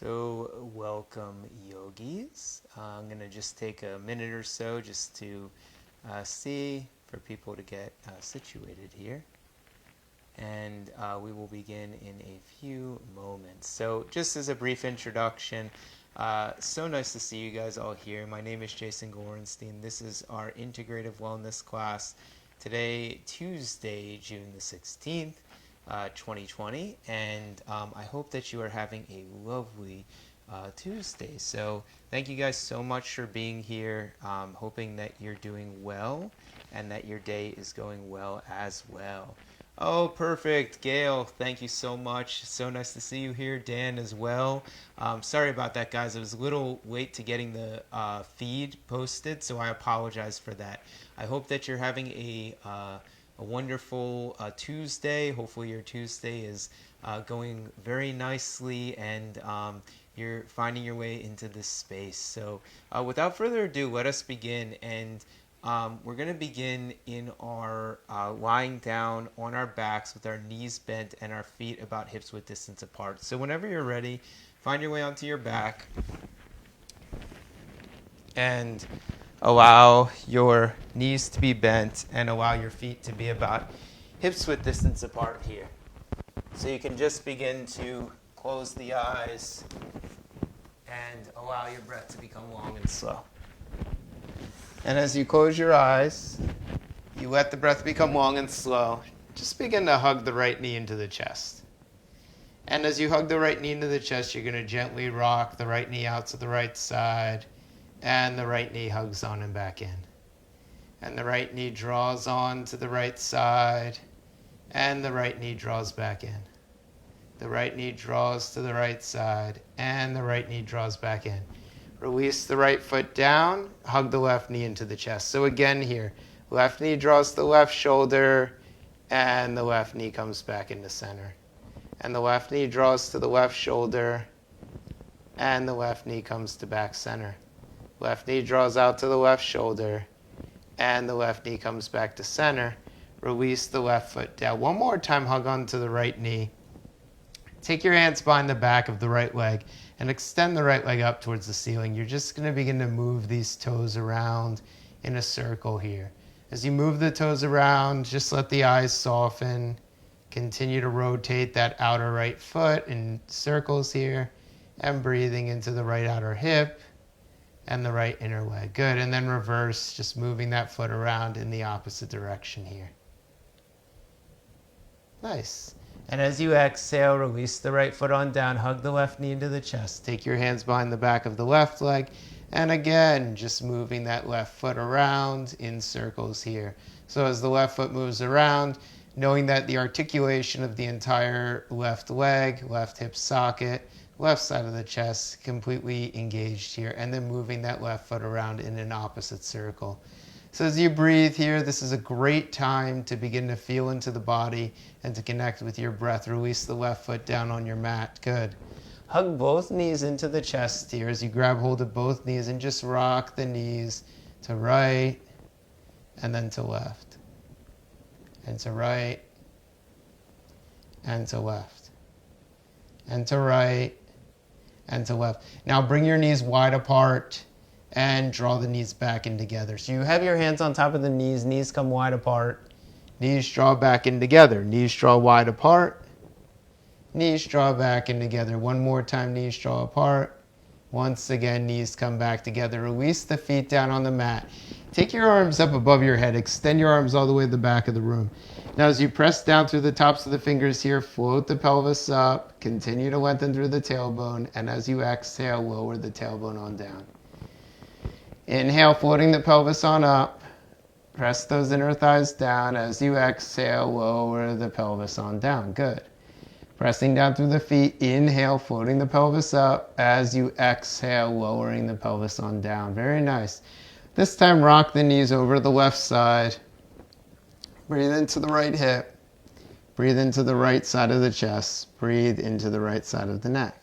So, welcome, yogis. I'm going to just take a minute or so just to see for people to get situated here. And we will begin in a few moments. So, just as a brief introduction, so nice to see you guys all here. My name is Jason Gorenstein. This is our integrative wellness class today, Tuesday, June the 16th. 2020, and I hope that you are having a lovely Tuesday. So thank you guys so much for being here. Hoping that you're doing well and that your day is going well as well. Oh, perfect. Gail, thank you so much. So nice to see you here. Dan as well. Sorry about that, guys. I was a little late to getting the feed posted, so I apologize for that. I hope that you're having a wonderful Tuesday. Hopefully your Tuesday is going very nicely and you're finding your way into this space. So without further ado, let us begin. And we're going to begin in our lying down on our backs with our knees bent and our feet about hips width distance apart. So whenever you're ready, find your way onto your back and allow your knees to be bent and allow your feet to be about hips width distance apart here. So you can just begin to close the eyes and allow your breath to become long and slow. And as you close your eyes, you let the breath become long and slow. Just begin to hug the right knee into the chest. And as you hug the right knee into the chest, you're going to gently rock the right knee out to the right side. And the right knee hugs on and back in. And the right knee draws on to the right side. And the right knee draws back in. The right knee draws to the right side. And the right knee draws back in. Release the right foot down. Hug the left knee into the chest. So again here, left knee draws to the left shoulder. And the left knee comes back into center. And the left knee draws to the left shoulder. And the left knee comes to back center. Left knee draws out to the left shoulder, and the left knee comes back to center. Release the left foot down. One more time, hug onto the right knee. Take your hands behind the back of the right leg and extend the right leg up towards the ceiling. You're just going to begin to move these toes around in a circle here. As you move the toes around, just let the eyes soften. Continue to rotate that outer right foot in circles here, and breathing into the right outer hip and the right inner leg. Good. And then reverse, just moving that foot around in the opposite direction here. Nice. And as you exhale, release the right foot on down, hug the left knee into the chest. Take your hands behind the back of the left leg. And again, just moving that left foot around in circles here. So as the left foot moves around, knowing that the articulation of the entire left leg, left hip socket, left side of the chest completely engaged here, and then moving that left foot around in an opposite circle. So as you breathe here, this is a great time to begin to feel into the body and to connect with your breath. Release the left foot down on your mat. Good. Hug both knees into the chest here as you grab hold of both knees and just rock the knees to right and then to left and to right and to left and to right and to left. Now bring your knees wide apart and draw the knees back in together. So you have your hands on top of the knees, knees come wide apart, knees draw back in together, knees draw wide apart, knees draw back in together. One more time, knees draw apart. Once again, knees come back together. Release the feet down on the mat. Take your arms up above your head. Extend your arms all the way to the back of the room. Now as you press down through the tops of the fingers here, float the pelvis up. Continue to lengthen through the tailbone. And as you exhale, lower the tailbone on down. Inhale, floating the pelvis on up. Press those inner thighs down. As you exhale, lower the pelvis on down. Good. Pressing down through the feet. Inhale, floating the pelvis up. As you exhale, lowering the pelvis on down. Very nice. This time, rock the knees over to the left side. Breathe into the right hip. Breathe into the right side of the chest. Breathe into the right side of the neck.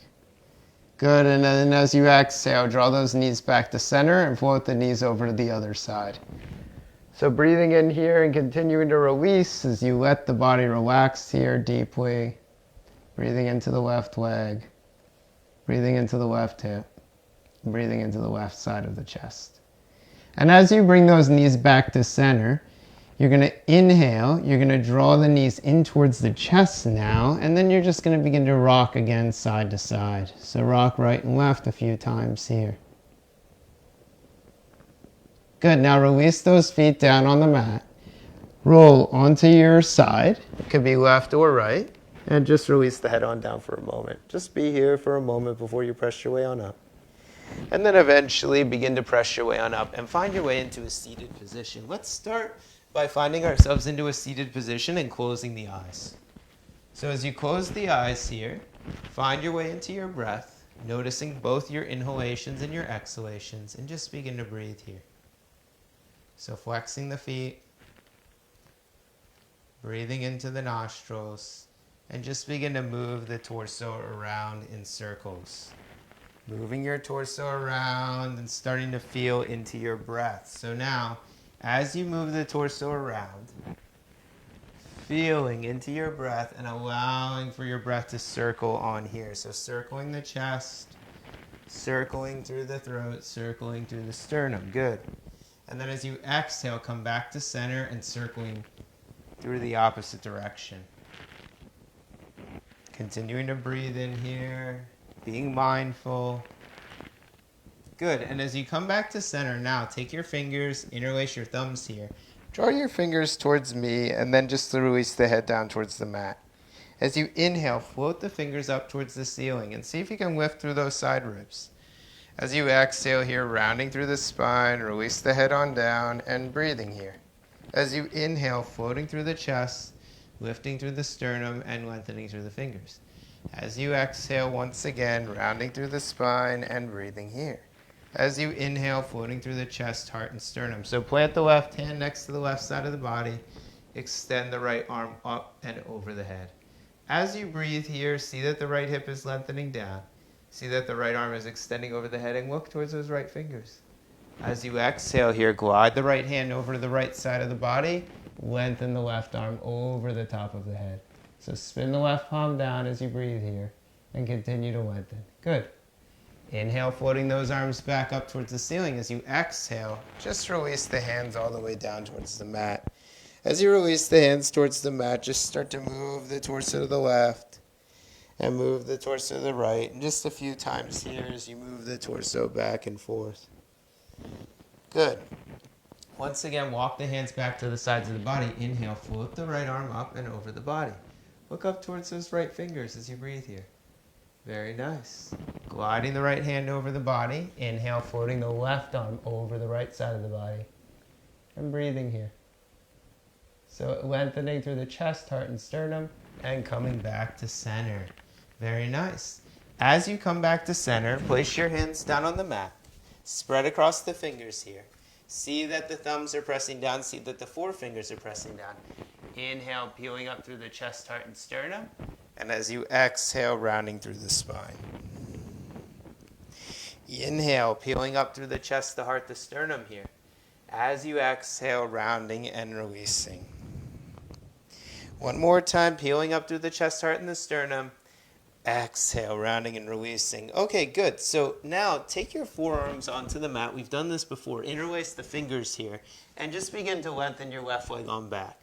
Good, and then as you exhale, draw those knees back to center and float the knees over to the other side. So breathing in here and continuing to release as you let the body relax here deeply. Breathing into the left leg. Breathing into the left hip. Breathing into the left side of the chest. And as you bring those knees back to center, you're going to inhale. You're going to draw the knees in towards the chest now. And then you're just going to begin to rock again side to side. So rock right and left a few times here. Good. Now release those feet down on the mat. Roll onto your side. It could be left or right. And just release the head on down for a moment. Just be here for a moment before you press your way on up. And then eventually begin to press your way on up and find your way into a seated position. Let's start by finding ourselves into a seated position and closing the eyes. So as you close the eyes here, find your way into your breath, noticing both your inhalations and your exhalations, and just begin to breathe here. So flexing the feet, breathing into the nostrils, and just begin to move the torso around in circles. Moving your torso around and starting to feel into your breath. So now, as you move the torso around, feeling into your breath and allowing for your breath to circle on here. So circling the chest, circling through the throat, circling through the sternum. Good. And then as you exhale, come back to center and circling through the opposite direction. Continuing to breathe in here, being mindful. Good. And as you come back to center now, take your fingers, interlace your thumbs here. Draw your fingers towards me and then just release the head down towards the mat. As you inhale, float the fingers up towards the ceiling and see if you can lift through those side ribs. As you exhale here, rounding through the spine, release the head on down and breathing here. As you inhale, floating through the chest, lifting through the sternum and lengthening through the fingers. As you exhale, once again, rounding through the spine and breathing here. As you inhale, floating through the chest, heart, and sternum. So plant the left hand next to the left side of the body. Extend the right arm up and over the head. As you breathe here, see that the right hip is lengthening down. See that the right arm is extending over the head and look towards those right fingers. As you exhale here, glide the right hand over to the right side of the body. Lengthen the left arm over the top of the head. So spin the left palm down as you breathe here and continue to lengthen. Good. Inhale, floating those arms back up towards the ceiling. As you exhale, just release the hands all the way down towards the mat. As you release the hands towards the mat, just start to move the torso to the left and move the torso to the right. And just a few times here as you move the torso back and forth. Good. Once again, walk the hands back to the sides of the body. Inhale, float the right arm up and over the body. Look up towards those right fingers as you breathe here. Very nice. Gliding the right hand over the body. Inhale, floating the left arm over the right side of the body. And breathing here. So lengthening through the chest, heart, and sternum, and coming back to center. Very nice. As you come back to center, place your hands down on the mat. Spread across the fingers here. See that the thumbs are pressing down. See that the forefingers are pressing down. Inhale, peeling up through the chest, heart, and sternum. And as you exhale, rounding through the spine. Inhale, peeling up through the chest, the heart, the sternum here. As you exhale, rounding and releasing. One more time, peeling up through the chest, heart, and the sternum. Exhale, rounding and releasing. Okay, good. So now take your forearms onto the mat. We've done this before. Interlace the fingers here and just begin to lengthen your left leg on back.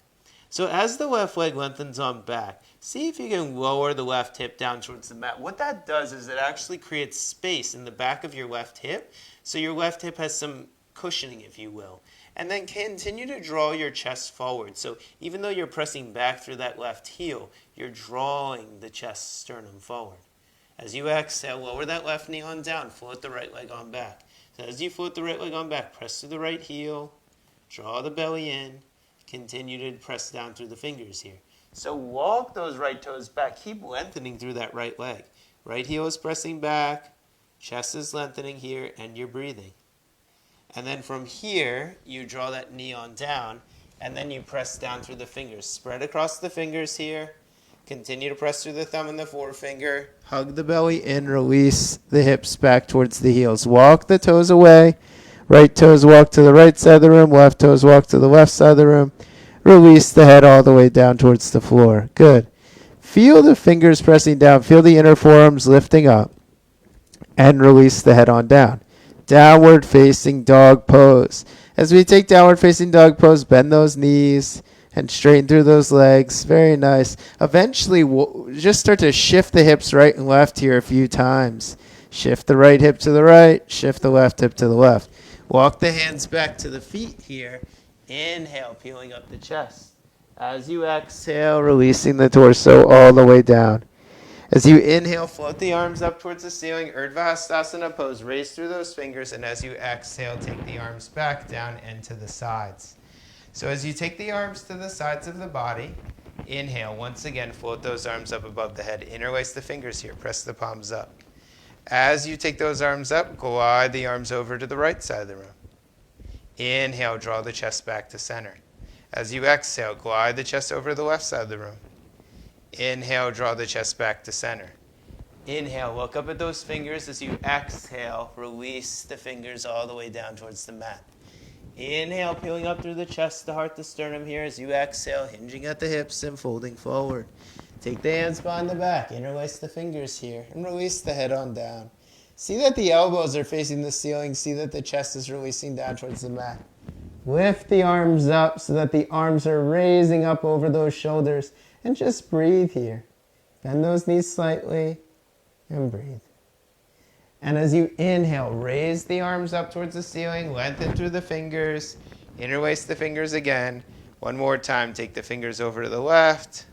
So as the left leg lengthens on back, see if you can lower the left hip down towards the mat. What that does is it actually creates space in the back of your left hip. So your left hip has some cushioning, if you will. And then continue to draw your chest forward. So even though you're pressing back through that left heel, you're drawing the chest sternum forward. As you exhale, lower that left knee on down. Float the right leg on back. So as you float the right leg on back, press through the right heel. Draw the belly in. Continue to press down through the fingers here. So walk those right toes back. Keep lengthening through that right leg. Right heel is pressing back. Chest is lengthening here, and you're breathing. And then from here, you draw that knee on down, and then you press down through the fingers. Spread across the fingers here. Continue to press through the thumb and the forefinger. Hug the belly in, release the hips back towards the heels. Walk the toes away. Right toes walk to the right side of the room. Left toes walk to the left side of the room. Release the head all the way down towards the floor. Good. Feel the fingers pressing down. Feel the inner forearms lifting up. and release the head on down. Downward facing dog pose. As we take downward facing dog pose, bend those knees and straighten through those legs. Very nice. Eventually, we'll just start to shift the hips right and left here a few times. Shift the right hip to the right, shift the left hip to the left. Walk the hands back to the feet here. Inhale, peeling up the chest. As you exhale, releasing the torso all the way down. As you inhale, float the arms up towards the ceiling, Urdhva Hastasana pose. Raise through those fingers, and as you exhale, take the arms back down and to the sides. So as you take the arms to the sides of the body, inhale. Once again, float those arms up above the head. Interlace the fingers here. Press the palms up. As you take those arms up, glide the arms over to the right side of the room. Inhale, draw the chest back to center. As you exhale, glide the chest over to the left side of the room. Inhale, draw the chest back to center. Inhale, look up at those fingers. As you exhale, release the fingers all the way down towards the mat. Inhale, peeling up through the chest, the heart, the sternum here. As you exhale, hinging at the hips and folding forward. Take the hands behind the back, interlace the fingers here, and release the head on down. See that the elbows are facing the ceiling. See that the chest is releasing down towards the mat. Lift the arms up so that the arms are raising up over those shoulders. And just breathe here. Bend those knees slightly and breathe. And as you inhale, raise the arms up towards the ceiling, lengthen through the fingers, interlace the fingers again. One more time, take the fingers over to the left,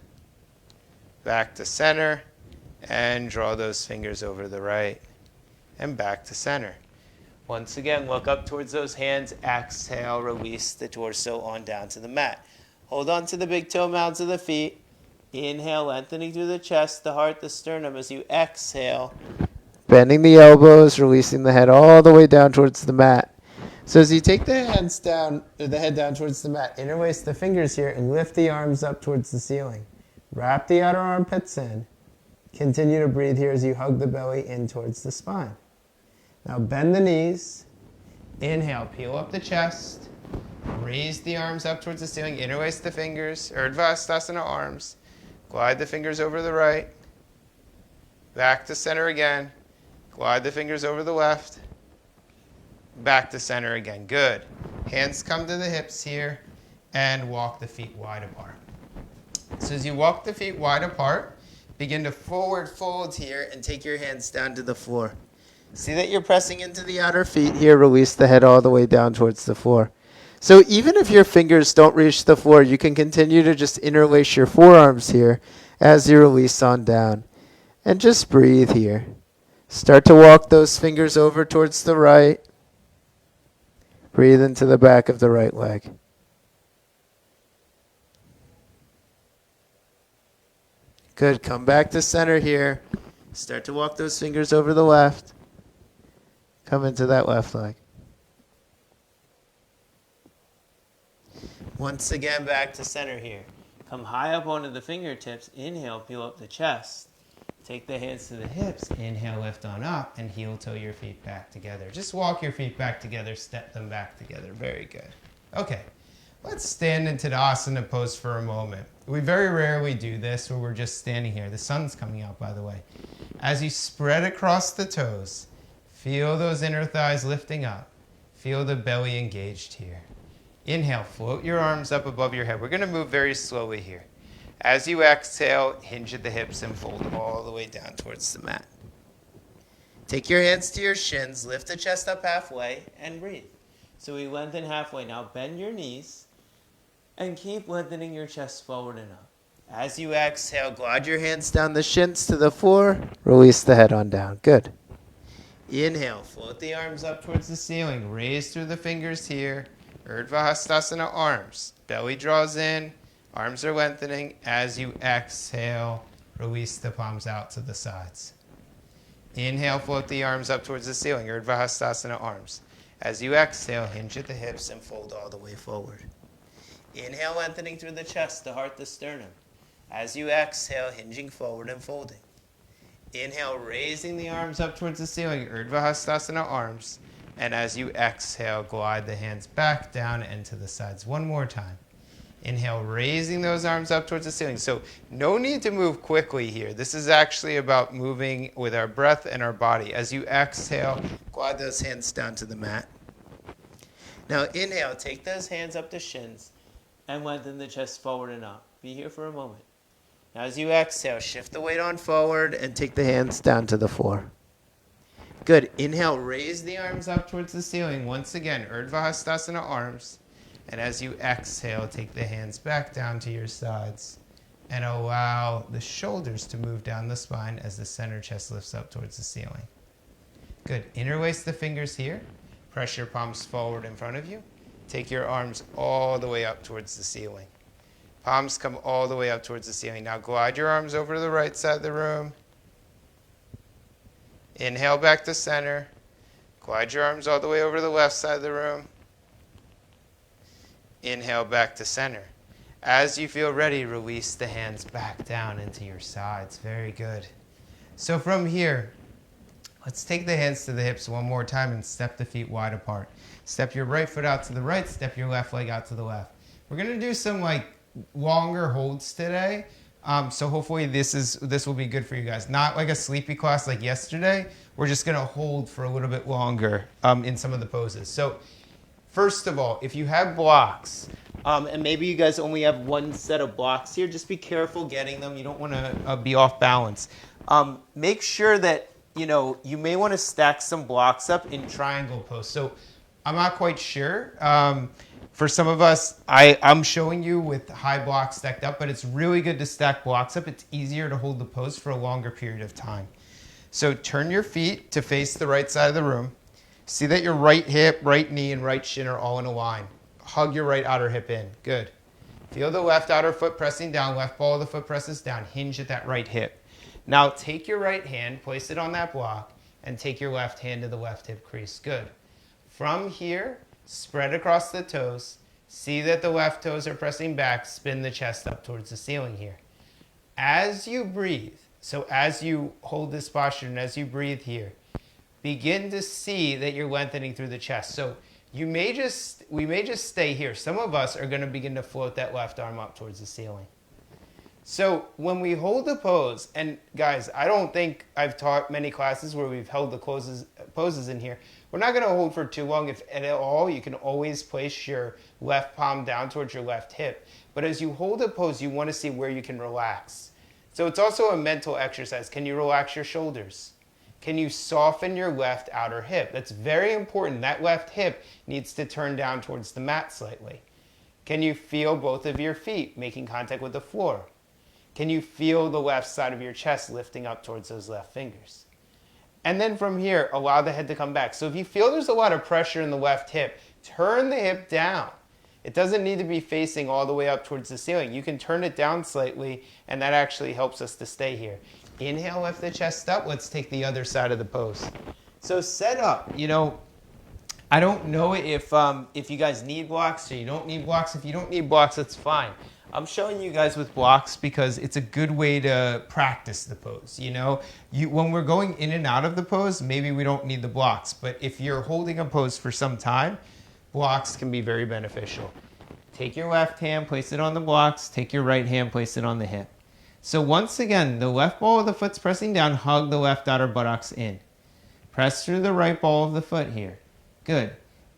back to center, and draw those fingers over to the right, and back to center. Once again, look up towards those hands, exhale, release the torso on down to the mat. Hold on to the big toe mounds of the feet. Inhale, lengthening through the chest, the heart, the sternum. As you exhale, bending the elbows, releasing the head all the way down towards the mat. So as you take the hands down, or the head down towards the mat, interlace the fingers here and lift the arms up towards the ceiling. Wrap the outer armpits in. Continue to breathe here as you hug the belly in towards the spine. Now bend the knees. Inhale, peel up the chest. Raise the arms up towards the ceiling. Interlace the fingers, Urdhva Hastasana arms. Glide the fingers over the right. Back to center again. Glide the fingers over the left. Back to center again. Good. Hands come to the hips here and walk the feet wide apart. So as you walk the feet wide apart, begin to forward fold here and take your hands down to the floor. See that you're pressing into the outer feet here. Release the head all the way down towards the floor. So even if your fingers don't reach the floor, you can continue to just interlace your forearms here as you release on down. And just breathe here. Start to walk those fingers over towards the right. Breathe into the back of the right leg. Good. Come back to center here. Start to walk those fingers over the left. Come into that left leg. Once again, back to center here. Come high up onto the fingertips. Inhale, peel up the chest. Take the hands to the hips. Inhale, lift on up, and heel toe your feet back together. Just walk your feet back together, step them back together. Very good. Okay, let's stand into the asana pose for a moment. We very rarely do this where we're just standing here. The sun's coming out, by the way. As you spread across the toes, feel those inner thighs lifting up. Feel the belly engaged here. Inhale, float your arms up above your head. We're going to move very slowly here. As you exhale, hinge at the hips and fold all the way down towards the mat. Take your hands to your shins, lift the chest up halfway, and breathe. So we lengthen halfway. Now bend your knees and keep lengthening your chest forward and up. As you exhale, glide your hands down the shins to the floor. Release the head on down. Good. Inhale, float the arms up towards the ceiling. Raise through the fingers here. Urdhva Hastasana arms. Belly draws in. Arms are lengthening. As you exhale, release the palms out to the sides. Inhale, float the arms up towards the ceiling. Urdhva Hastasana arms. As you exhale, hinge at the hips and fold all the way forward. Inhale, lengthening through the chest, the heart, the sternum. As you exhale, hinging forward and folding. Inhale, raising the arms up towards the ceiling. Urdhva Hastasana arms. And as you exhale, glide the hands back down and to the sides. One more time. Inhale, raising those arms up towards the ceiling. So no need to move quickly here. This is actually about moving with our breath and our body. As you exhale, glide those hands down to the mat. Now inhale, take those hands up to shins and lengthen the chest forward and up. Be here for a moment. Now as you exhale, shift the weight on forward and take the hands down to the floor. Good. Inhale, raise the arms up towards the ceiling. Once again, Urdhva Hastasana arms. And as you exhale, take the hands back down to your sides and allow the shoulders to move down the spine as the center chest lifts up towards the ceiling. Good. Interlace the fingers here. Press your palms forward in front of you. Take your arms all the way up towards the ceiling. Palms come all the way up towards the ceiling. Now glide your arms over to the right side of the room. Inhale back to center. Glide your arms all the way over to the left side of the room. Inhale back to center. As you feel ready, release the hands back down into your sides. Very good. So from here, let's take the hands to the hips one more time and step the feet wide apart. Step your right foot out to the right, step your left leg out to the left. We're going to do some longer holds today. So hopefully this will be good for you guys. Not like a sleepy class like yesterday. We're just going to hold for a little bit longer in some of the poses. So first of all, if you have blocks, and maybe you guys only have one set of blocks here, just be careful getting them. You don't want to be off balance. Make sure that, you may want to stack some blocks up in triangle pose. So I'm not quite sure. For some of us, I'm showing you with high blocks stacked up, but it's really good to stack blocks up. It's easier to hold the pose for a longer period of time. So turn your feet to face the right side of the room. See that your right hip, right knee, and right shin are all in a line. Hug your right outer hip in. Good. Feel the left outer foot pressing down. Left ball of the foot presses down. Hinge at that right hip. Now take your right hand, place it on that block, and take your left hand to the left hip crease. Good. From here, spread across the toes. See that the left toes are pressing back. Spin the chest up towards the ceiling here. As you breathe, so as you hold this posture and as you breathe here, begin to see that you're lengthening through the chest. So we may just stay here. Some of us are going to begin to float that left arm up towards the ceiling. So when we hold the pose, and guys, I don't think I've taught many classes where we've held the poses in here. We're not going to hold for too long. If at all, you can always place your left palm down towards your left hip. But as you hold a pose, you want to see where you can relax. So it's also a mental exercise. Can you relax your shoulders? Can you soften your left outer hip? That's very important. That left hip needs to turn down towards the mat slightly. Can you feel both of your feet making contact with the floor? Can you feel the left side of your chest lifting up towards those left fingers? And then from here, allow the head to come back. So if you feel there's a lot of pressure in the left hip, turn the hip down. It doesn't need to be facing all the way up towards the ceiling. You can turn it down slightly, and that actually helps us to stay here. Inhale, lift the chest up. Let's take the other side of the pose. So set up. I don't know if you guys need blocks or you don't need blocks. If you don't need blocks, that's fine. I'm showing you guys with blocks because it's a good way to practice the pose. When we're going in and out of the pose, maybe we don't need the blocks. But if you're holding a pose for some time, blocks can be very beneficial. Take your left hand, place it on the blocks. Take your right hand, place it on the hip. So once again, the left ball of the foot's pressing down. Hug the left outer buttocks in. Press through the right ball of the foot here. Good.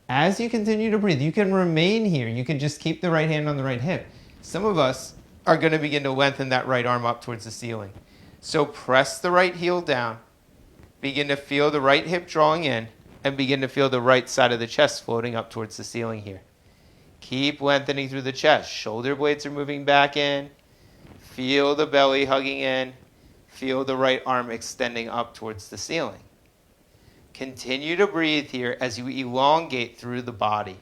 As you continue to breathe, you can remain here. You can just keep the right hand on the right hip. Some of us are going to begin to lengthen that right arm up towards the ceiling. So press the right heel down. Begin to feel the right hip drawing in and begin to feel the right side of the chest floating up towards the ceiling here. Keep lengthening through the chest. Shoulder blades are moving back in. Feel the belly hugging in. Feel the right arm extending up towards the ceiling. Continue to breathe here as you elongate through the body.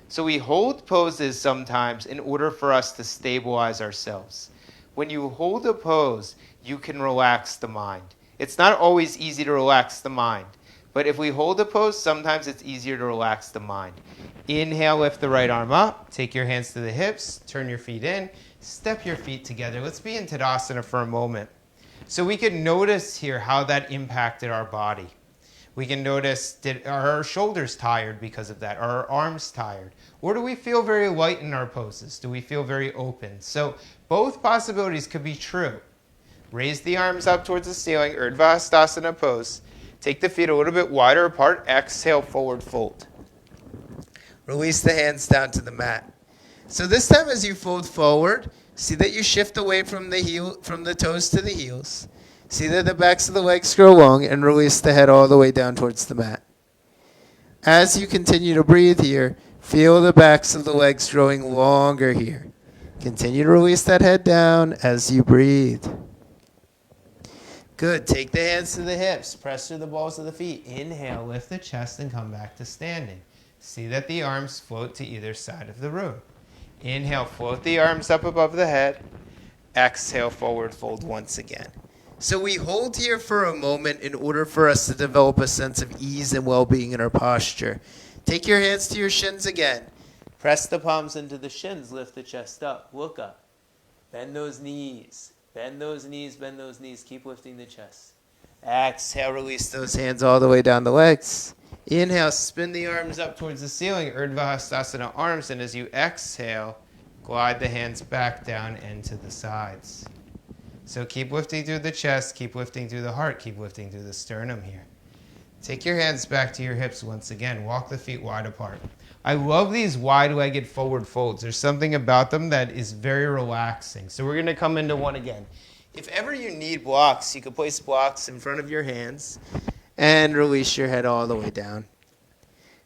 So we hold poses sometimes in order for us to stabilize ourselves. When you hold a pose, you can relax the mind. It's not always easy to relax the mind, but if we hold a pose, sometimes it's easier to relax the mind. Inhale, lift the right arm up. Take your hands to the hips. Turn your feet in. Step your feet together. Let's be in Tadasana for a moment. So we can notice here how that impacted our body. We can notice, are our shoulders tired because of that? Are our arms tired? Or do we feel very light in our poses? Do we feel very open? So both possibilities could be true. Raise the arms up towards the ceiling, Urdhva Hastasana pose. Take the feet a little bit wider apart. Exhale, forward fold. Release the hands down to the mat. So this time as you fold forward, see that you shift away from the toes to the heels. See that the backs of the legs grow long, and release the head all the way down towards the mat. As you continue to breathe here, feel the backs of the legs growing longer here. Continue to release that head down as you breathe. Good. Take the hands to the hips. Press through the balls of the feet. Inhale, lift the chest and come back to standing. See that the arms float to either side of the room. Inhale, float the arms up above the head. Exhale, forward fold once again. So we hold here for a moment in order for us to develop a sense of ease and well-being in our posture. Take your hands to your shins again. Press the palms into the shins. Lift the chest up. Look up. Bend those knees. Bend those knees. Bend those knees. Keep lifting the chest. Exhale, release those hands all the way down the legs. Inhale, spin the arms up towards the ceiling. Urdhva Hastasana arms. And as you exhale, glide the hands back down and to the sides. So keep lifting through the chest, keep lifting through the heart, keep lifting through the sternum here. Take your hands back to your hips once again. Walk the feet wide apart. I love these wide-legged forward folds. There's something about them that is very relaxing. So we're going to come into one again. If ever you need blocks, you can place blocks in front of your hands and release your head all the way down.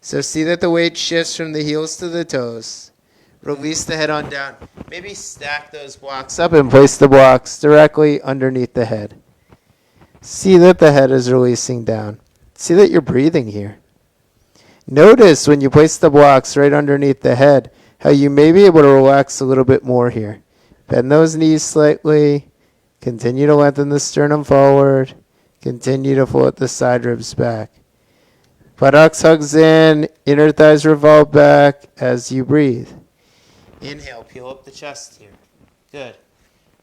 So see that the weight shifts from the heels to the toes. Release the head on down. Maybe stack those blocks up and place the blocks directly underneath the head. See that the head is releasing down. See that you're breathing here. Notice when you place the blocks right underneath the head, how you may be able to relax a little bit more here. Bend those knees slightly. Continue to lengthen the sternum forward. Continue to float the side ribs back. Buttocks hugs in, inner thighs revolve back as you breathe. Inhale, peel up the chest here. Good.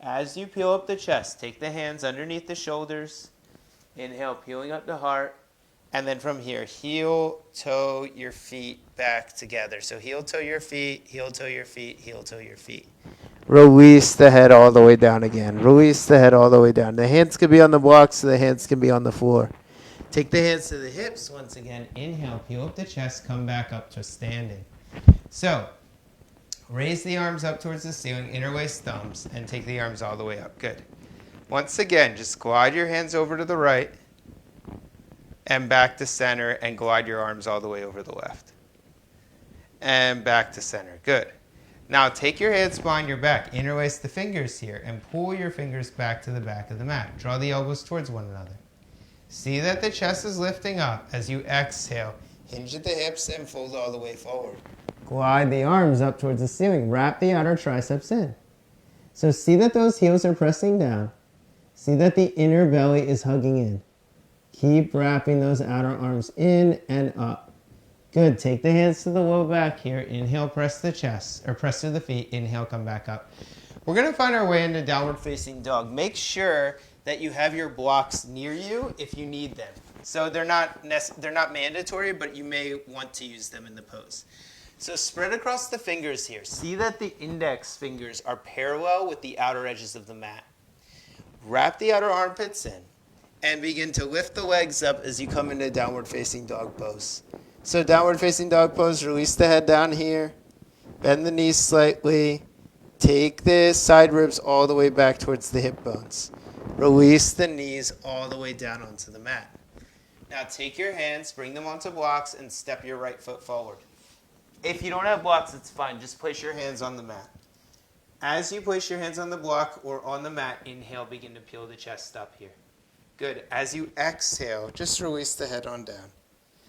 As you peel up the chest, take the hands underneath the shoulders. Inhale, peeling up the heart. And then from here, heel, toe, your feet back together. So heel, toe, your feet, heel, toe, your feet, heel, toe, your feet. Release the head all the way down again. Release the head all the way down. The hands can be on the blocks, the hands can be on the floor. Take the hands to the hips once again. Inhale, peel up the chest, come back up to standing. So, raise the arms up towards the ceiling, interlace thumbs, and take the arms all the way up. Good. Once again, just glide your hands over to the right and back to center, and glide your arms all the way over the left. And back to center. Good. Now take your hands behind your back, interlace the fingers here, and pull your fingers back to the back of the mat. Draw the elbows towards one another. See that the chest is lifting up as you exhale. Hinge at the hips and fold all the way forward. Glide the arms up towards the ceiling. Wrap the outer triceps in. So see that those heels are pressing down. See that the inner belly is hugging in. Keep wrapping those outer arms in and up. Good. Take the hands to the low back here. Inhale, press the chest, or press through the feet. Inhale, come back up. We're going to find our way into downward facing dog. Make sure that you have your blocks near you if you need them. So they're not mandatory, but you may want to use them in the pose. So spread across the fingers here. See that the index fingers are parallel with the outer edges of the mat. Wrap the outer armpits in and begin to lift the legs up as you come into downward facing dog pose. So downward facing dog pose, release the head down here. Bend the knees slightly. Take the side ribs all the way back towards the hip bones. Release the knees all the way down onto the mat. Now take your hands, bring them onto blocks, and step your right foot forward. If you don't have blocks, it's fine. Just place your hands on the mat. As you place your hands on the block or on the mat, inhale, begin to peel the chest up here. Good. As you exhale, just release the head on down.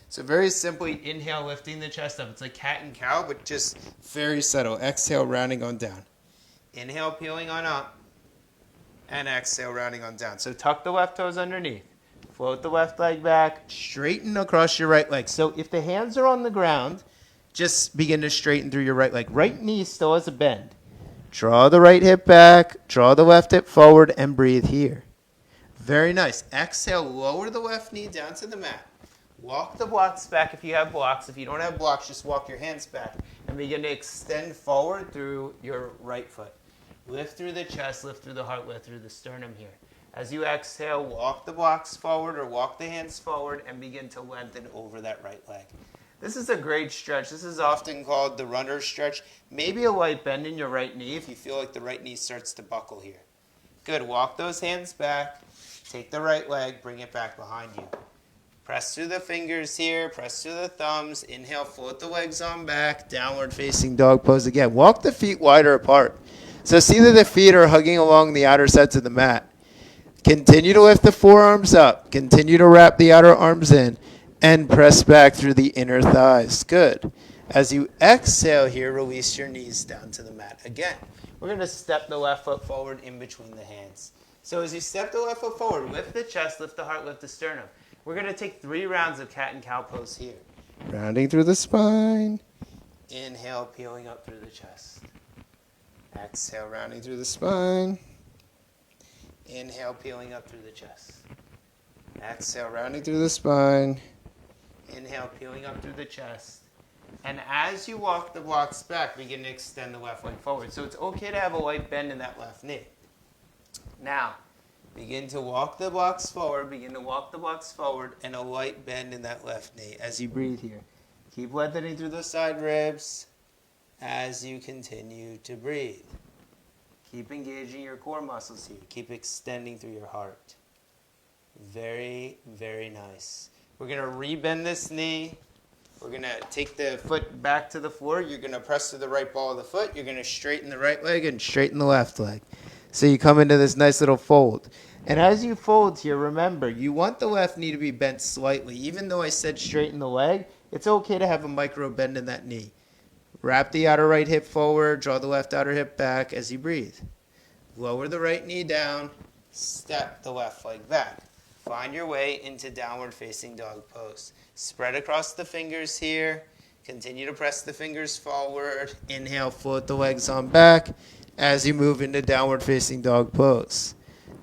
So very simply, inhale, lifting the chest up. It's like cat and cow, but just very subtle. Exhale, rounding on down. Inhale, peeling on up. And exhale, rounding on down. So tuck the left toes underneath. Float the left leg back. Straighten across your right leg. So if the hands are on the ground, just begin to straighten through your right leg. Right knee still has a bend. Draw the right hip back. Draw the left hip forward and breathe here. Very nice. Exhale, lower the left knee down to the mat. Walk the blocks back if you have blocks. If you don't have blocks, just walk your hands back and begin to extend forward through your right foot. Lift through the chest, lift through the heart, lift through the sternum here. As you exhale, walk the blocks forward or walk the hands forward and begin to lengthen over that right leg. This is a great stretch. This is often called the runner stretch. Maybe a light bend in your right knee if you feel like the right knee starts to buckle here. Good. Walk those hands back. Take the right leg, bring it back behind you. Press through the fingers here, press through the thumbs. Inhale, float the legs on back, downward facing dog pose again. Walk the feet wider apart. So see that the feet are hugging along the outer sides of the mat. Continue to lift the forearms up. Continue to wrap the outer arms in and press back through the inner thighs. Good. As you exhale here, release your knees down to the mat. Again, we're going to step the left foot forward in between the hands. So as you step the left foot forward, lift the chest, lift the heart, lift the sternum. We're going to take 3 rounds of cat and cow pose here. Rounding through the spine. Inhale, peeling up through the chest. Exhale, rounding through the spine. Inhale, peeling up through the chest. Exhale, rounding through the spine. Inhale, peeling up through the chest. And as you walk the blocks back, begin to extend the left leg forward. So it's okay to have a light bend in that left knee. Now, begin to walk the blocks forward. Begin to walk the blocks forward and a light bend in that left knee as you breathe here. Keep lengthening through the side ribs as you continue to breathe. Keep engaging your core muscles here. Keep extending through your heart. Very, very nice. We're going to rebend this knee. We're going to take the foot back to the floor. You're going to press to the right ball of the foot. You're going to straighten the right leg and straighten the left leg. So you come into this nice little fold. And as you fold here, remember, you want the left knee to be bent slightly. Even though I said straighten the leg, it's okay to have a micro bend in that knee. Wrap the outer right hip forward. Draw the left outer hip back as you breathe. Lower the right knee down. Step the left leg back. Find your way into downward facing dog pose. Spread across the fingers here. Continue to press the fingers forward. Inhale, float the legs on back as you move into downward facing dog pose.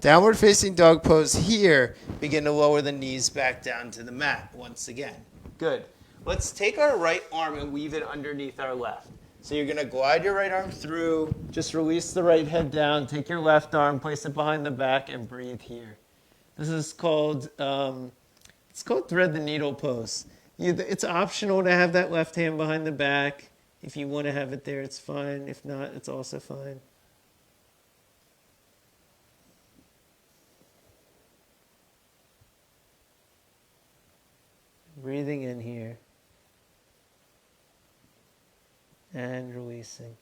Downward facing dog pose here, begin to lower the knees back down to the mat once again. Good. Let's take our right arm and weave it underneath our left. So you're going to glide your right arm through, just release the right head down, take your left arm, place it behind the back, and breathe here. This is called, thread the needle pose. It's optional to have that left hand behind the back. If you want to have it there, it's fine. If not, it's also fine. Breathing in here. And releasing.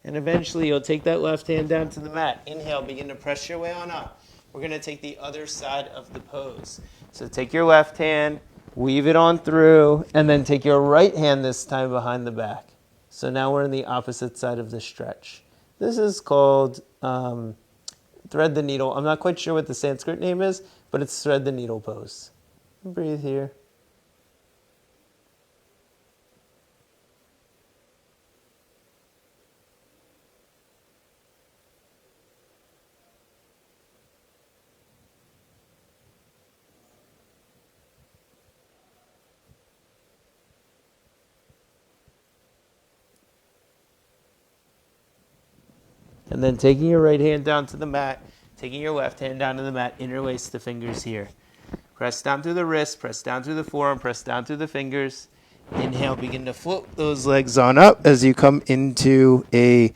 And eventually you'll take that left hand down to the mat. Inhale, begin to press your way on up. We're going to take the other side of the pose. So take your left hand, weave it on through, and then take your right hand this time behind the back. So now we're on the opposite side of the stretch. This is called thread the needle. I'm not quite sure what the Sanskrit name is, but it's thread the needle pose. Breathe here. And then taking your right hand down to the mat, taking your left hand down to the mat, interlace the fingers here. Press down through the wrist, press down through the forearm, press down through the fingers. Inhale, begin to float those legs on up as you come into a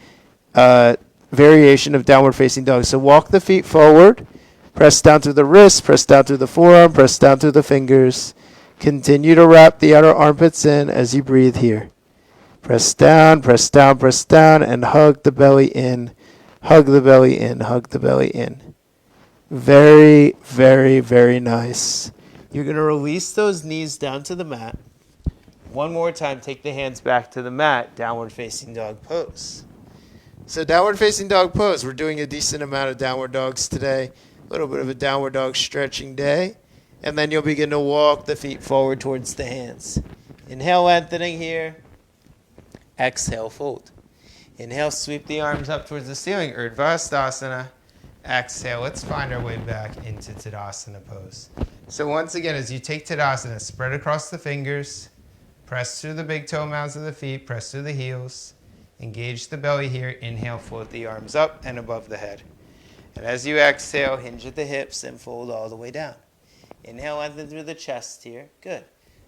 variation of downward facing dog. So walk the feet forward, press down through the wrist, press down through the forearm, press down through the fingers. Continue to wrap the outer armpits in as you breathe here. Press down, press down, press down, and hug the belly in. Hug the belly in, hug the belly in. Very, very, very nice. You're going to release those knees down to the mat. One more time, take the hands back to the mat, downward facing dog pose. So downward facing dog pose, we're doing a decent amount of downward dogs today. A little bit of a downward dog stretching day. And then you'll begin to walk the feet forward towards the hands. Inhale, lengthening here. Exhale, fold. Inhale, sweep the arms up towards the ceiling, Urdhva Hastasana. Exhale. Let's find our way back into Tadasana pose. So once again, as you take Tadasana, spread across the fingers, press through the big toe mounds of the feet, press through the heels, engage the belly here. Inhale, float the arms up and above the head. And as you exhale, hinge at the hips and fold all the way down. Inhale, lengthen through the chest here. Good.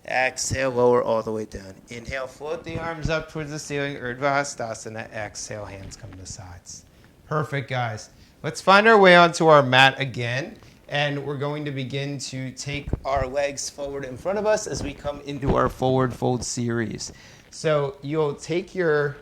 Exhale, lower all the way down. Inhale, float the arms up towards the ceiling, Urdhva Hastasana. Exhale, hands come to the sides. Perfect, guys. Let's find our way onto our mat again. And we're going to begin to take our legs forward in front of us as we come into our forward fold series. So you'll take your...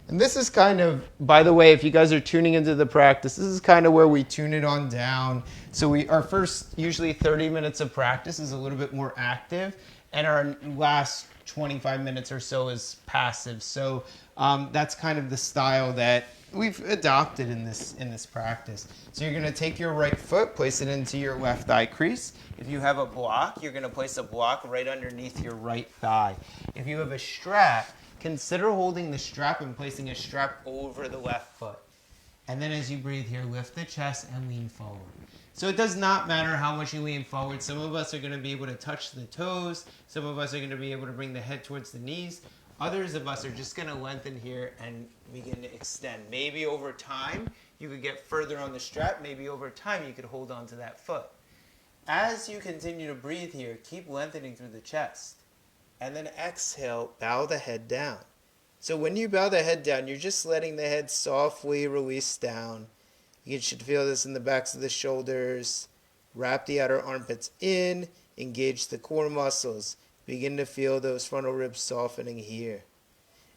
And this is kind of, by the way, if you guys are tuning into the practice, this is kind of where we tune it on down. So our first usually 30 minutes of practice is a little bit more active, and our last 25 minutes or so is passive. So that's kind of the style that we've adopted in this practice. So you're going to take your right foot, place it into your left thigh crease. If you have a block, you're going to place a block right underneath your right thigh. If you have a strap, consider holding the strap and placing a strap over the left foot. And then as you breathe here, lift the chest and lean forward. So it does not matter how much you lean forward. Some of us are going to be able to touch the toes. Some of us are going to be able to bring the head towards the knees. Others of us are just going to lengthen here and begin to extend. Maybe over time, you could get further on the strap. Maybe over time, you could hold on to that foot. As you continue to breathe here, keep lengthening through the chest. And then exhale, bow the head down. So when you bow the head down, you're just letting the head softly release down. You should feel this in the backs of the shoulders. Wrap the outer armpits in. Engage the core muscles. Begin to feel those frontal ribs softening here.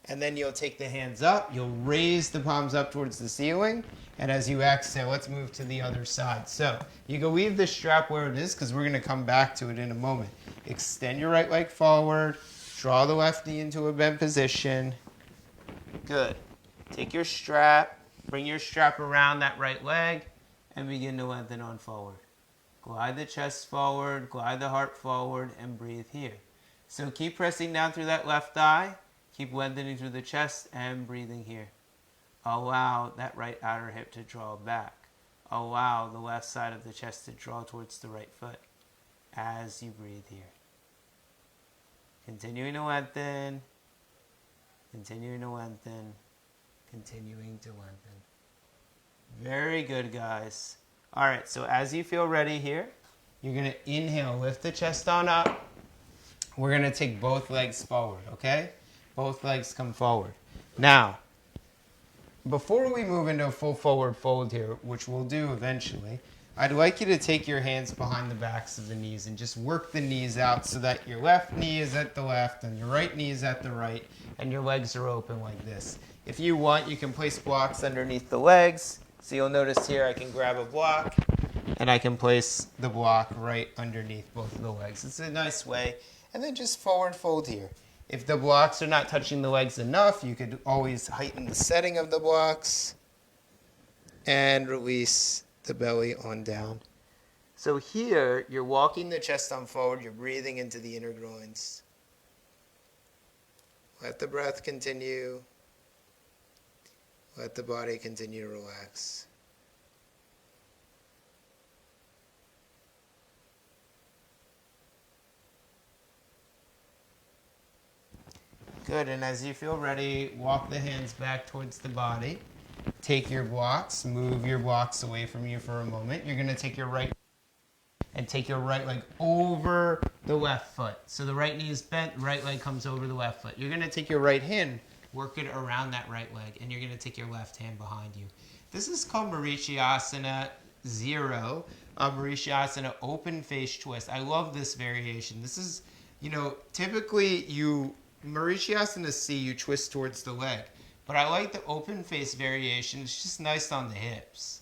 And then you'll take the hands up. You'll raise the palms up towards the ceiling. And as you exhale, let's move to the other side. So you can leave the strap where it is because we're going to come back to it in a moment. Extend your right leg forward. Draw the left knee into a bent position. Good. Take your strap. Bring your strap around that right leg and begin to lengthen on forward. Glide the chest forward. Glide the heart forward and breathe here. So keep pressing down through that left thigh. Keep lengthening through the chest and breathing here. Allow that right outer hip to draw back. Allow the left side of the chest to draw towards the right foot as you breathe here. Continuing to lengthen. Continuing to lengthen. Continuing to lengthen. Very good, guys. All right, so as you feel ready here, you're going to inhale, lift the chest on up. We're going to take both legs forward, okay? Both legs come forward. Now, before we move into a full forward fold here, which we'll do eventually, I'd like you to take your hands behind the backs of the knees and just work the knees out so that your left knee is at the left and your right knee is at the right and your legs are open like this. If you want, you can place blocks underneath the legs. So you'll notice here I can grab a block and I can place the block right underneath both of the legs. It's a nice way. And then just forward fold here. If the blocks are not touching the legs enough, you could always heighten the setting of the blocks and release the belly on down. So here, you're walking the chest on forward, you're breathing into the inner groins. Let the breath continue. Let the body continue to relax. Good, and as you feel ready, walk the hands back towards the body. Take your blocks, move your blocks away from you for a moment. You're going to take your right and take your right leg over the left foot. So the right knee is bent, right leg comes over the left foot. You're going to take your right hand, work it around that right leg, and you're going to take your left hand behind you. This is called Marichyasana 0, Marichyasana open face twist. I love this variation. This is, typically Marichyasana C, you twist towards the leg. But I like the open face variation. It's just nice on the hips.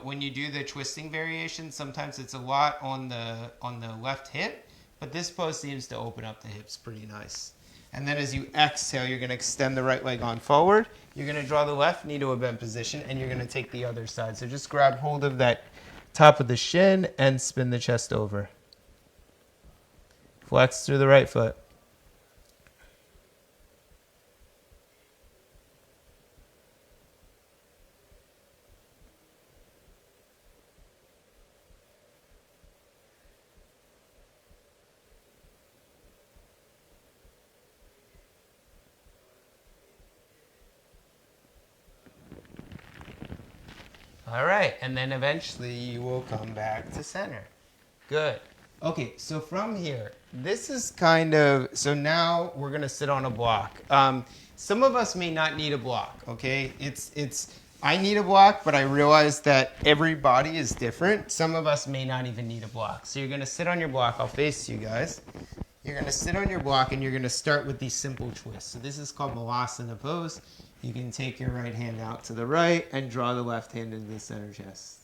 When you do the twisting variation, sometimes it's a lot on the left hip, but this pose seems to open up the hips pretty nice. And then as you exhale, you're going to extend the right leg on forward. You're going to draw the left knee to a bent position, and you're going to take the other side. So just grab hold of that top of the shin and spin the chest over. Flex through the right foot. All right, and then eventually you will come back to center. Good. Okay, so from here, this is kind of, so now we're gonna sit on a block. Some of us may not need a block, okay? I need a block, but I realize that every body is different. Some of us may not even need a block. So you're gonna sit on your block. I'll face you guys. You're gonna sit on your block and you're gonna start with these simple twists. So this is called Malasana pose. You can take your right hand out to the right and draw the left hand into the center chest.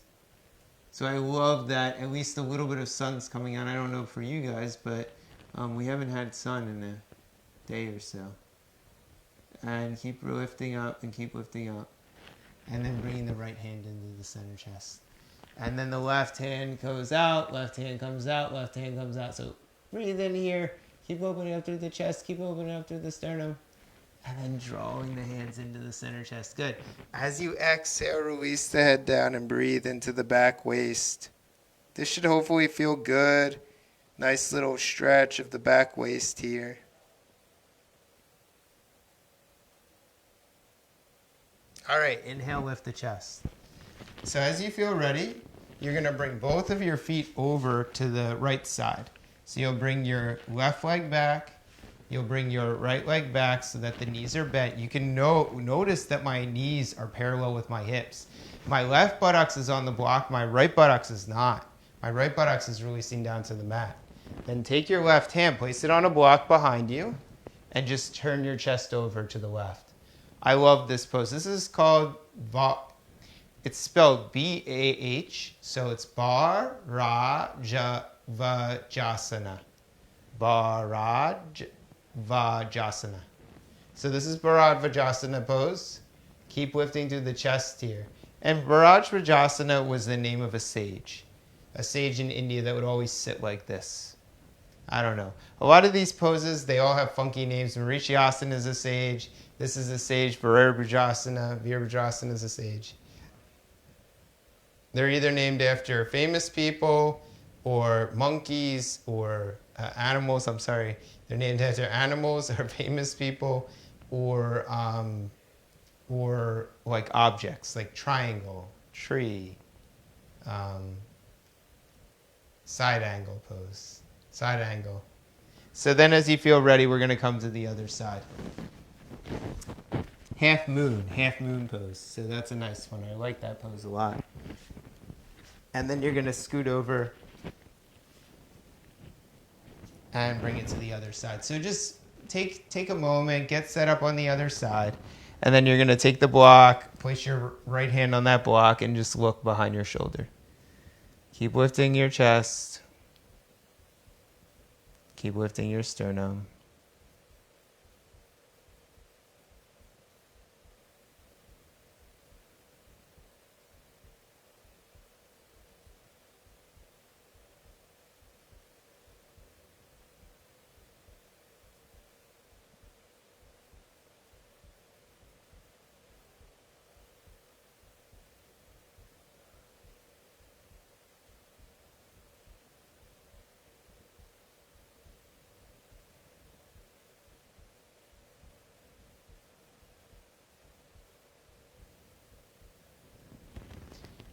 So I love that at least a little bit of sun's coming out. I don't know for you guys, but we haven't had sun in a day or so. And keep lifting up and keep lifting up. And then bringing the right hand into the center chest. And then the left hand goes out, left hand comes out, left hand comes out. So breathe in here. Keep opening up through the chest. Keep opening up through the sternum. And then drawing the hands into the center chest. Good. As you exhale, release the head down and breathe into the back waist. This should hopefully feel good. Nice little stretch of the back waist here. All right, inhale, lift the chest. So as you feel ready, you're going to bring both of your feet over to the right side. So you'll bring your left leg back. You'll bring your right leg back so that the knees are bent. You can notice that my knees are parallel with my hips. My left buttocks is on the block. My right buttocks is not. My right buttocks is releasing down to the mat. Then take your left hand, place it on a block behind you, and just turn your chest over to the left. I love this pose. This is called, it's spelled B-A-H, so it's Bharajavajasana. Bharajavajasana. So this is Bharajavajasana pose. Keep lifting through the chest here. And Bharajavajasana was the name of a sage in India that would always sit like this. I don't know. A lot of these poses, they all have funky names. Mauritiasana is a sage. This is a sage. Virabhadrasana is a sage. They're either named after famous people or monkeys or animals. I'm sorry. They're named after animals or famous people or like objects, like triangle, tree, side angle pose. Side angle. So then as you feel ready, we're going to come to the other side. Half moon pose. So that's a nice one. I like that pose a lot. And then you're going to scoot over and bring it to the other side. So just take a moment, get set up on the other side, and then you're going to take the block, place your right hand on that block, and just look behind your shoulder. Keep lifting your chest. Keep lifting your sternum.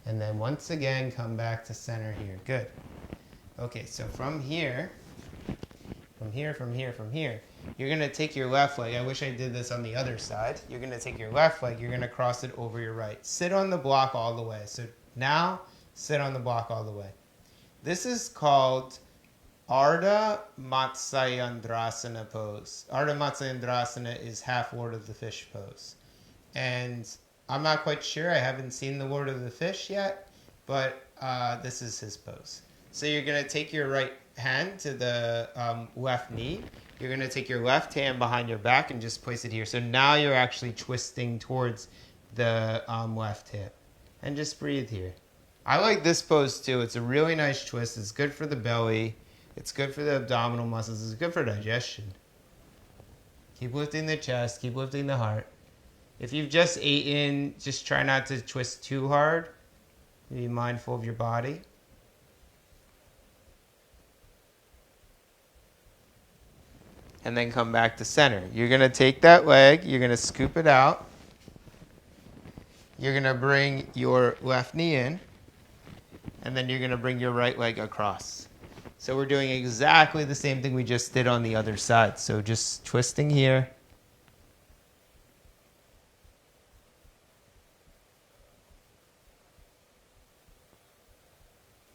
And then once again, come back to center here. Good. Okay, so from here, you're going to take your left leg. I wish I did this on the other side. You're going to take your left leg. You're going to cross it over your right. Sit on the block all the way. So now, sit on the block all the way. This is called Ardha Matsyendrasana pose. Ardha Matsyendrasana is half Lord of the Fish pose. And I'm not quite sure. I haven't seen the Lord of the Fish yet, but this is his pose. So you're going to take your right hand to the left knee. You're going to take your left hand behind your back and just place it here. So now you're actually twisting towards the left hip. And just breathe here. I like this pose too. It's a really nice twist. It's good for the belly. It's good for the abdominal muscles. It's good for digestion. Keep lifting the chest. Keep lifting the heart. If you've just eaten, just try not to twist too hard. Be mindful of your body. And then come back to center. You're going to take that leg. You're going to scoop it out. you're going to bring your left knee in, and then you're going to bring your right leg across. So we're doing exactly the same thing we just did on the other side. So just twisting here.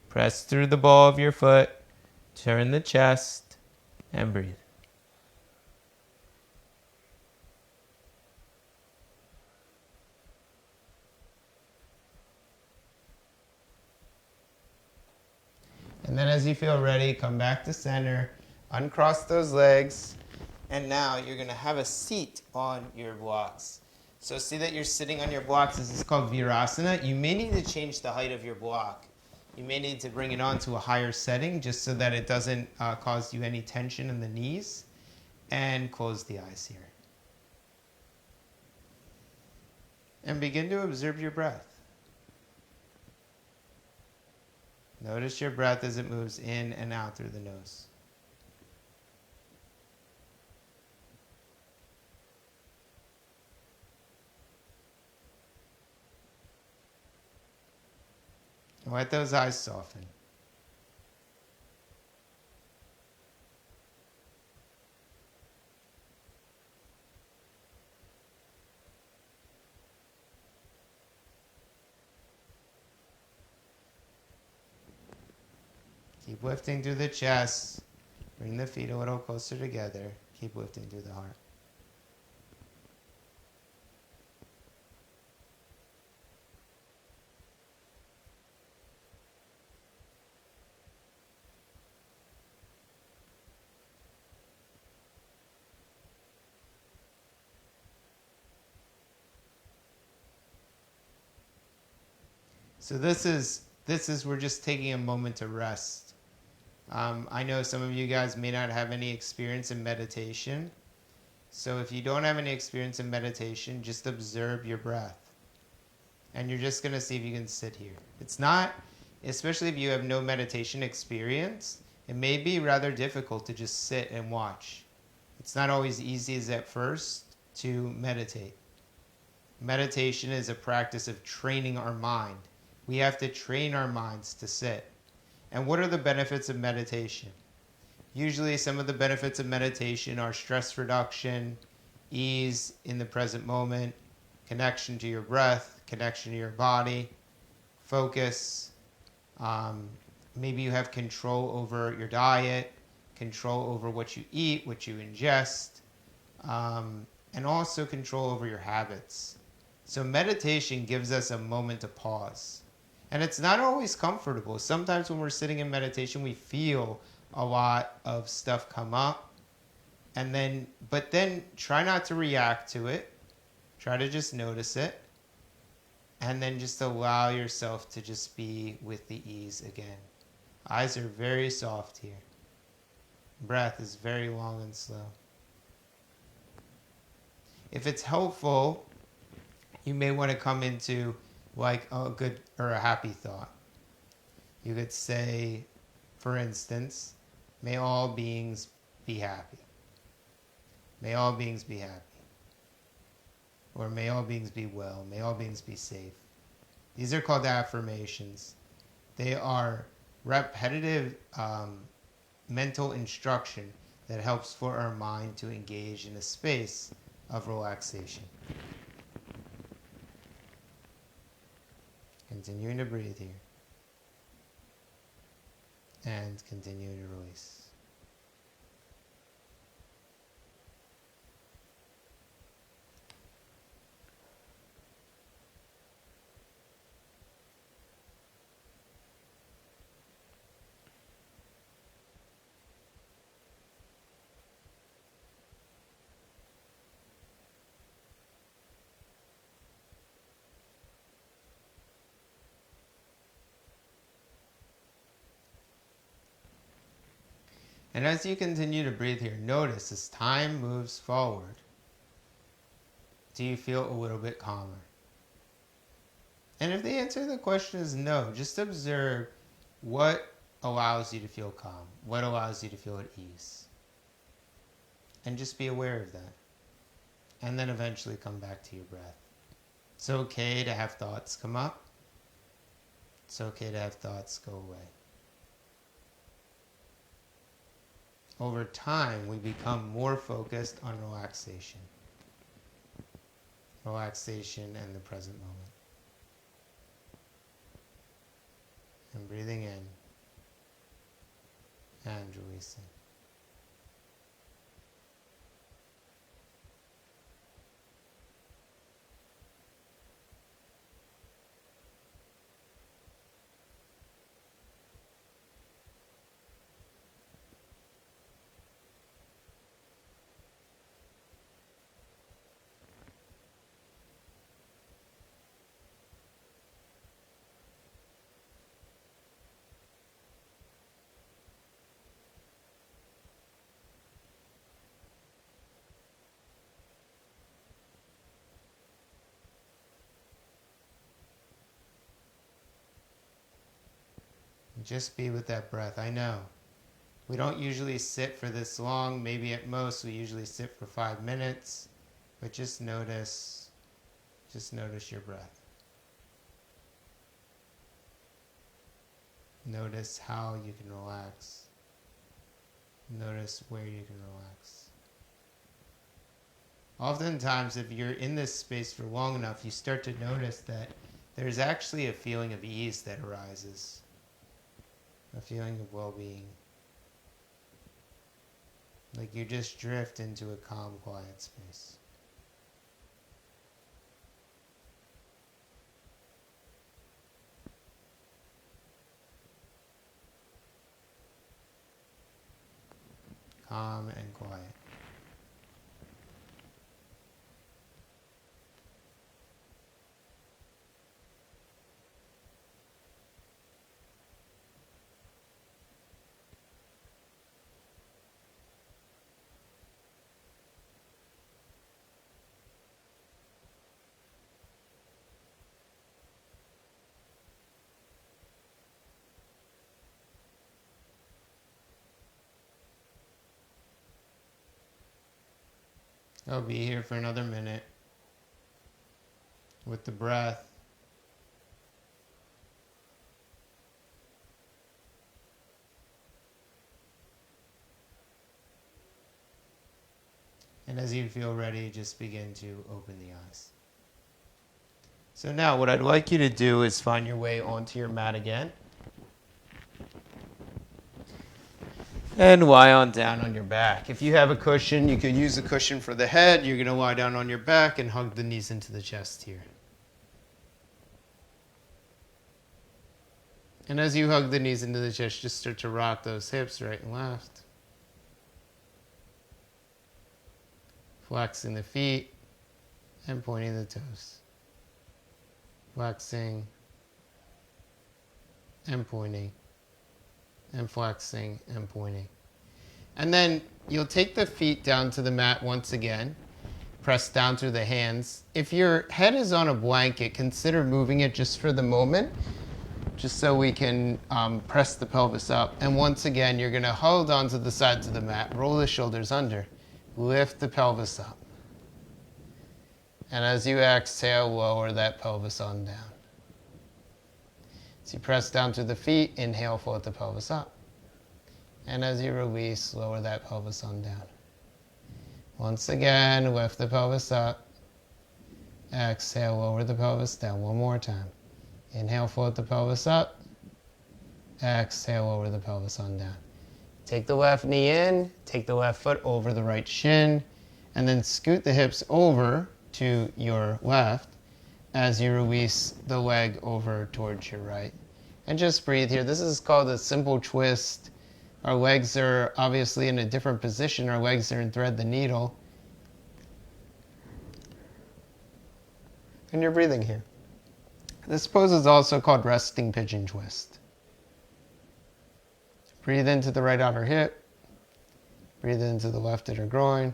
Press through the ball of your foot, turn the chest, and breathe. And then as you feel ready, come back to center, uncross those legs, and now you're going to have a seat on your blocks. So see that you're sitting on your blocks. This is called Virasana. You may need to change the height of your block. You may need to bring it on to a higher setting just so that it doesn't cause you any tension in the knees. And close the eyes here. And begin to observe your breath. Notice your breath as it moves in and out through the nose. And let those eyes soften. Keep lifting through the chest. Bring the feet a little closer together. Keep lifting through the heart. So this is we're just taking a moment to rest. I know some of you guys may not have any experience in meditation. So if you don't have any experience in meditation, just observe your breath. And you're just going to see if you can sit here. It's not, especially if you have no meditation experience, it may be rather difficult to just sit and watch. It's not always easy as at first to meditate. Meditation is a practice of training our mind. We have to train our minds to sit. And what are the benefits of meditation? Usually some of the benefits of meditation are stress reduction, ease in the present moment, connection to your breath, connection to your body, focus. Maybe you have control over your diet, control over what you eat, what you ingest, and also control over your habits. So meditation gives us a moment to pause. And it's not always comfortable. Sometimes when we're sitting in meditation, we feel a lot of stuff come up. But then try not to react to it. Try to just notice it. And then just allow yourself to just be with the ease again. Eyes are very soft here. Breath is very long and slow. If it's helpful, you may want to come into like a good or a happy thought. You could say, for instance, may all beings be happy. May all beings be happy. Or may all beings be well. May all beings be safe. These are called affirmations. They are repetitive mental instruction that helps for our mind to engage in a space of relaxation. Continuing to breathe here. And continuing to release. And as you continue to breathe here, notice as time moves forward, do you feel a little bit calmer? And if the answer to the question is no, just observe what allows you to feel calm, what allows you to feel at ease. And just be aware of that. And then eventually come back to your breath. It's okay to have thoughts come up. It's okay to have thoughts go away. Over time, we become more focused on relaxation. Relaxation and the present moment. And breathing in and releasing. Just be with that breath. I know we don't usually sit for this long. Maybe at most we usually sit for 5 minutes. But just notice your breath. Notice how you can relax. Notice where you can relax. Oftentimes, if you're in this space for long enough, you start to notice that there's actually a feeling of ease that arises. A feeling of well-being. Like you just drift into a calm, quiet space. Calm and quiet. I'll be here for another minute with the breath. And as you feel ready, just begin to open the eyes. So now what I'd like you to do is find your way onto your mat again. And lie on down on your back. If you have a cushion, you could use a cushion for the head. You're going to lie down on your back and hug the knees into the chest here. And as you hug the knees into the chest, just start to rock those hips right and left. Flexing the feet and pointing the toes. Flexing and pointing. And flexing and pointing. And then you'll take the feet down to the mat once again. Press down through the hands. If your head is on a blanket, consider moving it just for the moment, just so we can press the pelvis up. And once again, you're going to hold onto the sides of the mat, roll the shoulders under, lift the pelvis up. And as you exhale, lower that pelvis on down. As you press down through the feet, inhale, float the pelvis up. And as you release, lower that pelvis on down. Once again, lift the pelvis up. Exhale, lower the pelvis down. One more time. Inhale, float the pelvis up. Exhale, lower the pelvis on down. Take the left knee in, take the left foot over the right shin, and then scoot the hips over to your left as you release the leg over towards your right. And just breathe here. This is called a simple twist. Our legs are obviously in a different position. Our legs are in thread the needle. And you're breathing here. This pose is also called resting pigeon twist. Breathe into the right outer hip. Breathe into the left inner groin.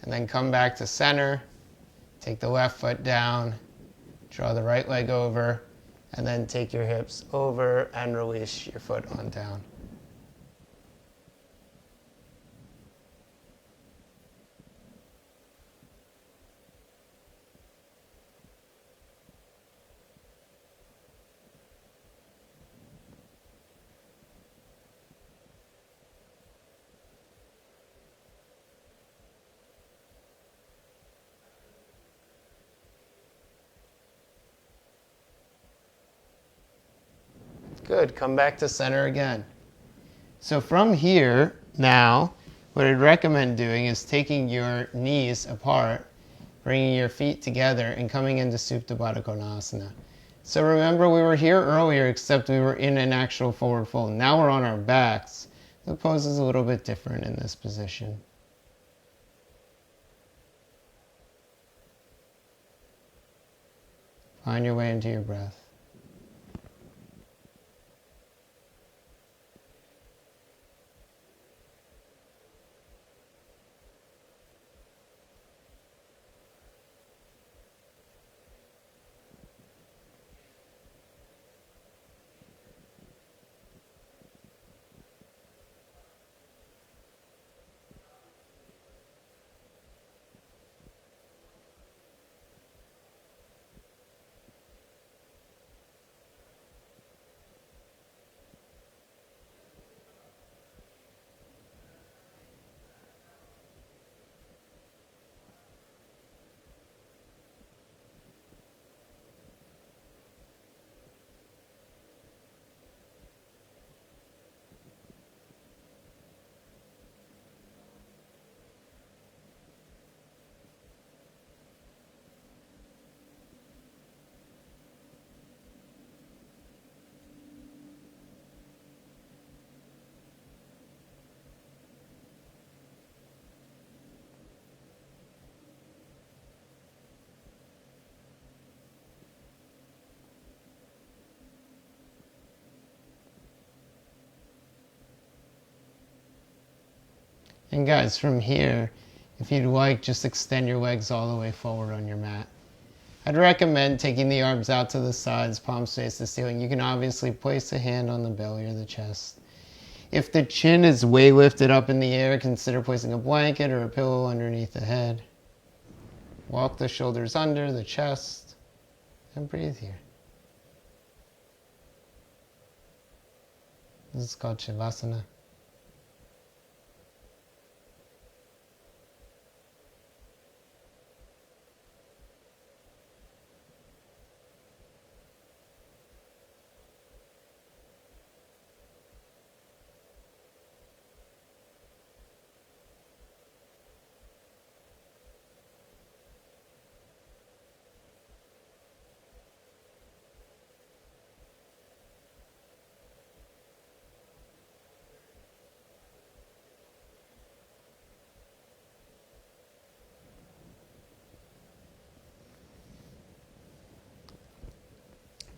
And then come back to center. Take the left foot down. Draw the right leg over. And then take your hips over and release your foot on down. Good, come back to center again. So from here, now, what I'd recommend doing is taking your knees apart, bringing your feet together, and coming into Supta Baddha Konasana. So remember, we were here earlier, except we were in an actual forward fold. Now we're on our backs. The pose is a little bit different in this position. Find your way into your breath. And guys, from here, if you'd like, just extend your legs all the way forward on your mat. I'd recommend taking the arms out to the sides, palms face the ceiling. You can obviously place a hand on the belly or the chest. If the chin is way lifted up in the air, consider placing a blanket or a pillow underneath the head. Walk the shoulders under the chest and breathe here. This is called Shavasana.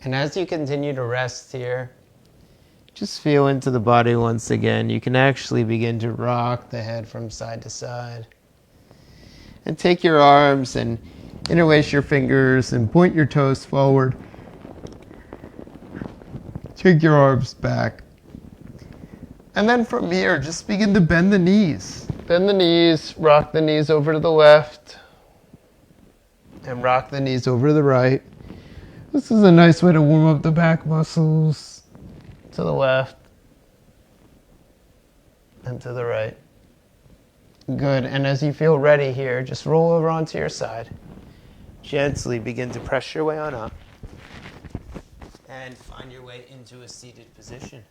And as you continue to rest here, just feel into the body once again. You can actually begin to rock the head from side to side. And take your arms and interlace your fingers and point your toes forward. Take your arms back. And then from here, just begin to bend the knees. Bend the knees, rock the knees over to the left, and rock the knees over to the right. This is a nice way to warm up the back muscles. To the left and to the right. Good, and as you feel ready here, just roll over onto your side. Gently begin to press your way on up and find your way into a seated position.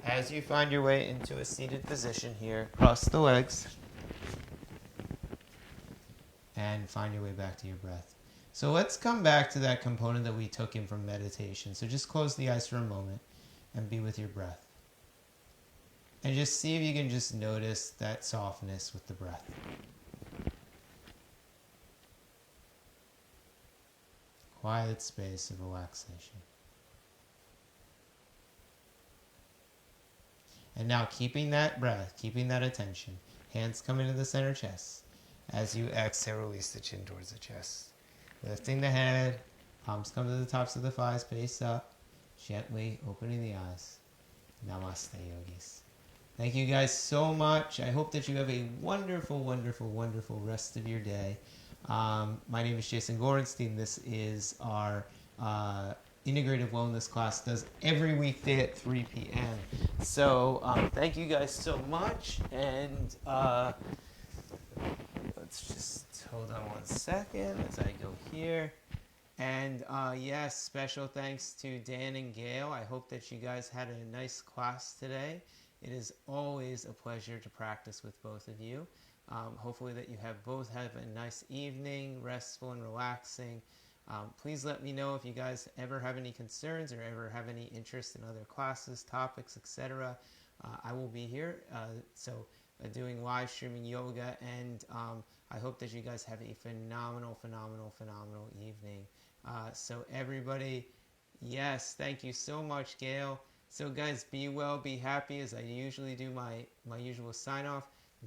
As you find your way into a seated position here, cross the legs and find your way back to your breath. So let's come back to that component that we took in from meditation. So just close the eyes for a moment and be with your breath. And just see if you can just notice that softness with the breath. Quiet space of relaxation. And now keeping that breath, keeping that attention, hands come into the center chest. As you exhale, release the chin towards the chest. Lifting the head, Palms come to the tops of the thighs, face up. Gently opening the eyes. Namaste, yogis. Thank you guys so much. I hope that you have a wonderful, wonderful, wonderful rest of your day. My name is Jason Gorenstein. This is our integrative wellness class. Does every weekday at 3 p.m. So thank you guys so much. And let's just hold on one second as I go here. And yes, special thanks to Dan and Gail. I hope that you guys had a nice class today. It is always a pleasure to practice with both of you. Hopefully that you both have a nice evening, restful and relaxing. Please let me know if you guys ever have any concerns or ever have any interest in other classes, topics, etc. I will be here, doing live streaming yoga, and I hope that you guys have a phenomenal, phenomenal, phenomenal evening. So everybody, yes, thank you so much, Gail. So guys, be well, be happy, as I usually do my usual sign off.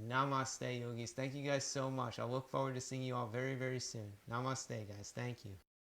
Namaste, yogis. Thank you guys so much. I'll look forward to seeing you all very, very soon. Namaste, guys. Thank you.